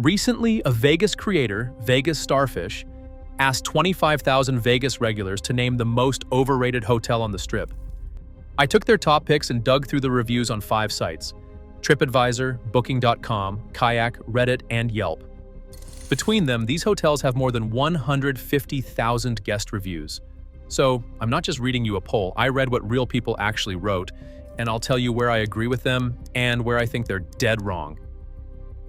Recently, a Vegas creator, Vegas Starfish, asked 25,000 Vegas regulars to name the most overrated hotel on the Strip. I took their top picks and dug through the reviews on 5 sites: TripAdvisor, Booking.com, Kayak, Reddit, and Yelp. Between them, these hotels have more than 150,000 guest reviews. So, I'm not just reading you a poll, I read what real people actually wrote, and I'll tell you where I agree with them and where I think they're dead wrong.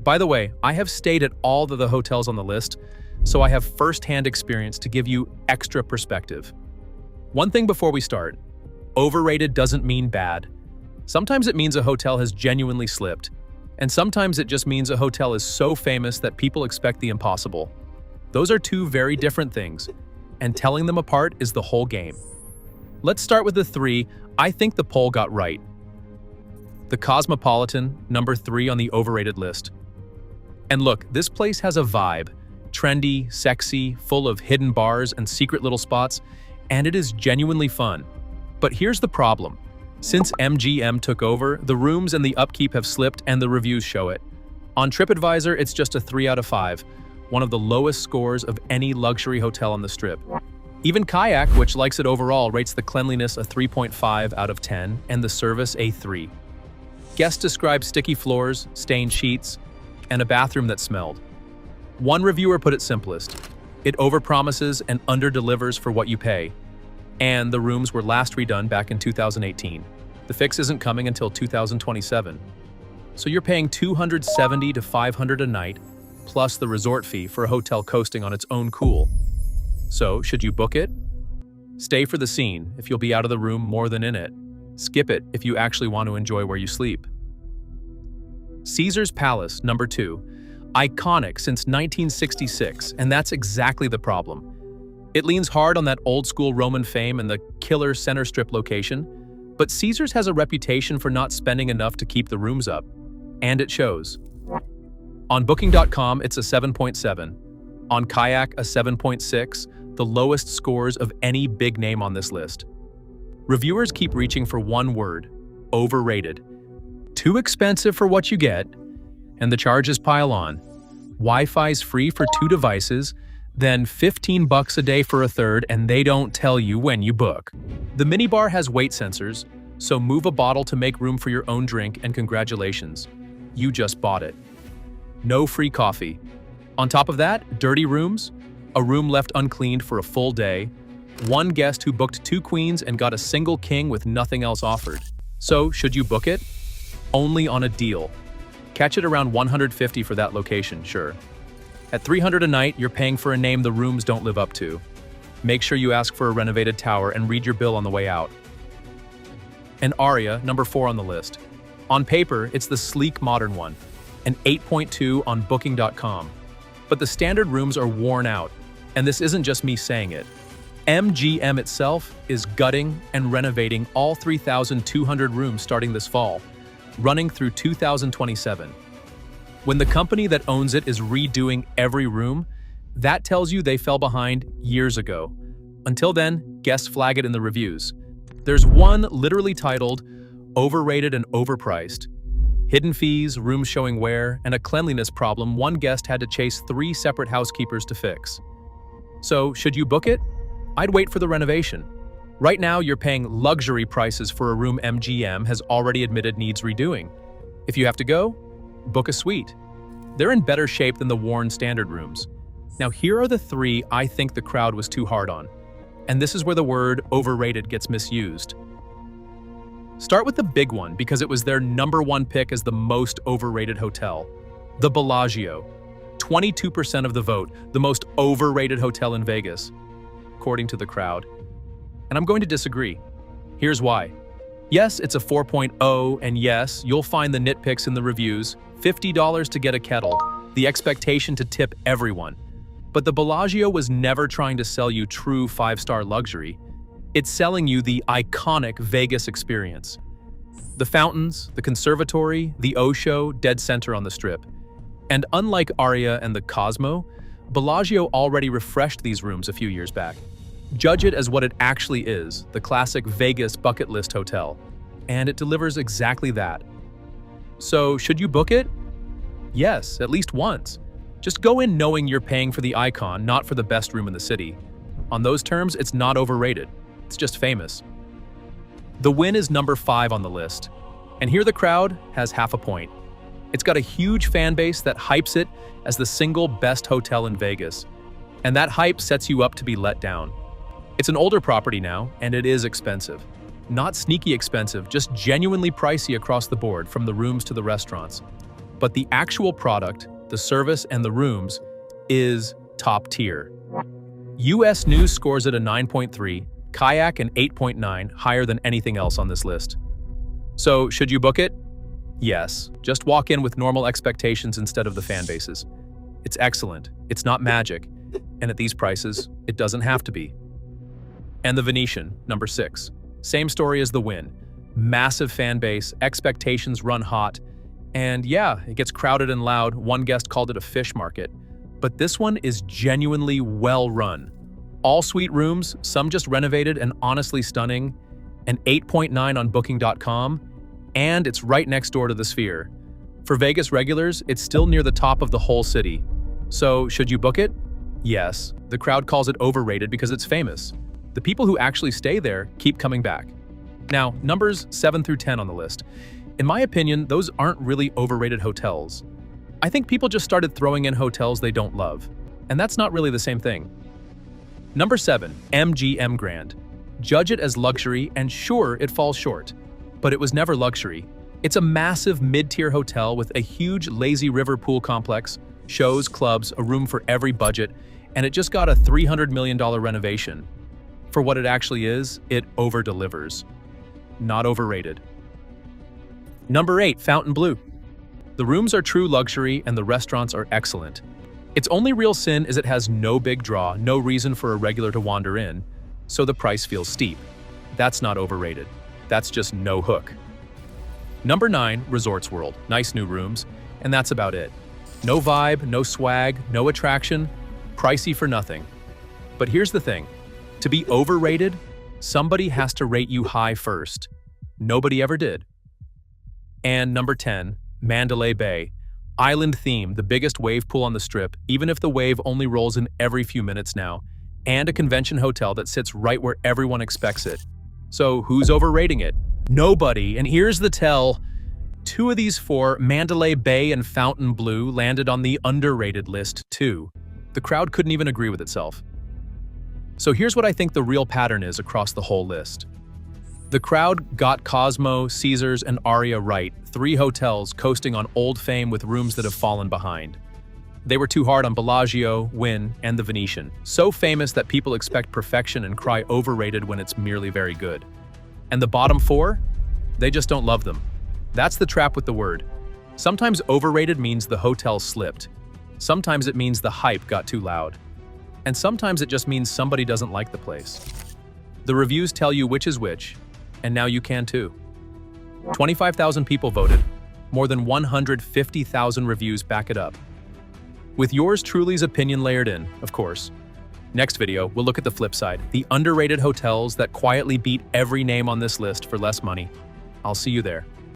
By the way, I have stayed at all of the hotels on the list, so I have first-hand experience to give you extra perspective. One thing before we start: overrated doesn't mean bad. Sometimes it means a hotel has genuinely slipped, and sometimes it just means a hotel is so famous that people expect the impossible. Those are two very different things, and telling them apart is the whole game. Let's start with the 3 I think the poll got right. The Cosmopolitan, number 3 on the overrated list. And look, this place has a vibe. Trendy, sexy, full of hidden bars and secret little spots, and it is genuinely fun. But here's the problem. Since MGM took over, the rooms and the upkeep have slipped and the reviews show it. On TripAdvisor, it's just a 3 out of 5, one of the lowest scores of any luxury hotel on the Strip. Even Kayak, which likes it overall, rates the cleanliness a 3.5 out of 10 and the service a 3. Guests describe sticky floors, stained sheets, and a bathroom that smelled. One reviewer put it simplest: it overpromises and underdelivers for what you pay. And the rooms were last redone back in 2018. The fix isn't coming until 2027. So you're paying $270 to $500 a night, plus the resort fee for a hotel coasting on its own cool. So, should you book it? Stay for the scene if you'll be out of the room more than in it. Skip it if you actually want to enjoy where you sleep. Caesar's Palace, number 2. Iconic since 1966, and that's exactly the problem. It leans hard on that old-school Roman fame and the killer center strip location, but Caesar's has a reputation for not spending enough to keep the rooms up, and it shows. On Booking.com, it's a 7.7. On Kayak, a 7.6, the lowest scores of any big name on this list. Reviewers keep reaching for one word: overrated. Too expensive for what you get, and the charges pile on. Wi-Fi's free for 2 devices, then $15 a day for a third, and they don't tell you when you book. The minibar has weight sensors, so move a bottle to make room for your own drink, and congratulations, you just bought it. No free coffee. On top of that, dirty rooms, a room left uncleaned for a full day, one guest who booked 2 queens and got a single king with nothing else offered. So, should you book it? Only on a deal. Catch it around $150 for that location, sure. At $300 a night, you're paying for a name the rooms don't live up to. Make sure you ask for a renovated tower and read your bill on the way out. And Aria, number 4 on the list. On paper, it's the sleek modern one, an 8.2 on Booking.com. But the standard rooms are worn out, and this isn't just me saying it. MGM itself is gutting and renovating all 3,200 rooms starting this fall, running through 2027. When the company that owns it is redoing every room, that tells you they fell behind years ago. Until then, guests flag it in the reviews. There's one literally titled, "Overrated and Overpriced." Hidden fees, rooms showing wear, and a cleanliness problem one guest had to chase 3 separate housekeepers to fix. So, should you book it? I'd wait for the renovation. Right now, you're paying luxury prices for a room MGM has already admitted needs redoing. If you have to go, book a suite. They're in better shape than the worn standard rooms. Now, here are the 3 I think the crowd was too hard on. And this is where the word overrated gets misused. Start with the big one because it was their number 1 pick as the most overrated hotel. The Bellagio. 22% of the vote, the most overrated hotel in Vegas, according to the crowd. And I'm going to disagree. Here's why. Yes, it's a 4.0, and yes, you'll find the nitpicks in the reviews. $50 to get a kettle, the expectation to tip everyone. But the Bellagio was never trying to sell you true 5-star luxury. It's selling you the iconic Vegas experience. The fountains, the conservatory, the O-show, dead center on the Strip. And unlike Aria and the Cosmo, Bellagio already refreshed these rooms a few years back. Judge it as what it actually is, the classic Vegas bucket list hotel. And it delivers exactly that. So, should you book it? Yes, at least once. Just go in knowing you're paying for the icon, not for the best room in the city. On those terms, it's not overrated. It's just famous. The Wynn is number 5 on the list. And here the crowd has half a point. It's got a huge fan base that hypes it as the single best hotel in Vegas. And that hype sets you up to be let down. It's an older property now, and it is expensive. Not sneaky expensive, just genuinely pricey across the board, from the rooms to the restaurants. But the actual product, the service, and the rooms is top tier. US News scores it a 9.3, Kayak an 8.9, higher than anything else on this list. So, should you book it? Yes. Just walk in with normal expectations instead of the fan bases. It's excellent. It's not magic. And at these prices, it doesn't have to be. And the Venetian, number 6. Same story as the Wynn. Massive fan base, expectations run hot, and yeah, it gets crowded and loud. One guest called it a fish market. But this one is genuinely well run. All suite rooms, some just renovated and honestly stunning, an 8.9 on Booking.com, and it's right next door to the Sphere. For Vegas regulars, it's still near the top of the whole city. So, should you book it? Yes. The crowd calls it overrated because it's famous. The people who actually stay there keep coming back. Now, numbers 7 through 10 on the list. In my opinion, those aren't really overrated hotels. I think people just started throwing in hotels they don't love. And that's not really the same thing. Number 7, MGM Grand. Judge it as luxury, and sure, it falls short. But it was never luxury. It's a massive mid-tier hotel with a huge lazy river pool complex, shows, clubs, a room for every budget, and it just got a $300 million renovation. For what it actually is, it over-delivers. Not overrated. Number 8, Fontainebleau. The rooms are true luxury and the restaurants are excellent. Its only real sin is it has no big draw, no reason for a regular to wander in, so the price feels steep. That's not overrated. That's just no hook. Number 9, Resorts World. Nice new rooms, and that's about it. No vibe, no swag, no attraction, pricey for nothing. But here's the thing. To be overrated, somebody has to rate you high first. Nobody ever did. And number 10, Mandalay Bay. Island theme, the biggest wave pool on the Strip, even if the wave only rolls in every few minutes now, and a convention hotel that sits right where everyone expects it. So who's overrating it? Nobody, and here's the tell. 2 of these 4, Mandalay Bay and Fontainebleau, landed on the underrated list too. The crowd couldn't even agree with itself. So here's what I think the real pattern is across the whole list. The crowd got Cosmo, Caesars, and Aria right, 3 hotels coasting on old fame with rooms that have fallen behind. They were too hard on Bellagio, Wynn, and the Venetian, so famous that people expect perfection and cry overrated when it's merely very good. And the bottom 4? They just don't love them. That's the trap with the word. Sometimes overrated means the hotel slipped. Sometimes it means the hype got too loud. And sometimes it just means somebody doesn't like the place. The reviews tell you which is which, and now you can too. 25,000 people voted. More than 150,000 reviews back it up. With yours truly's opinion layered in, of course. Next video, we'll look at the flip side, the underrated hotels that quietly beat every name on this list for less money. I'll see you there.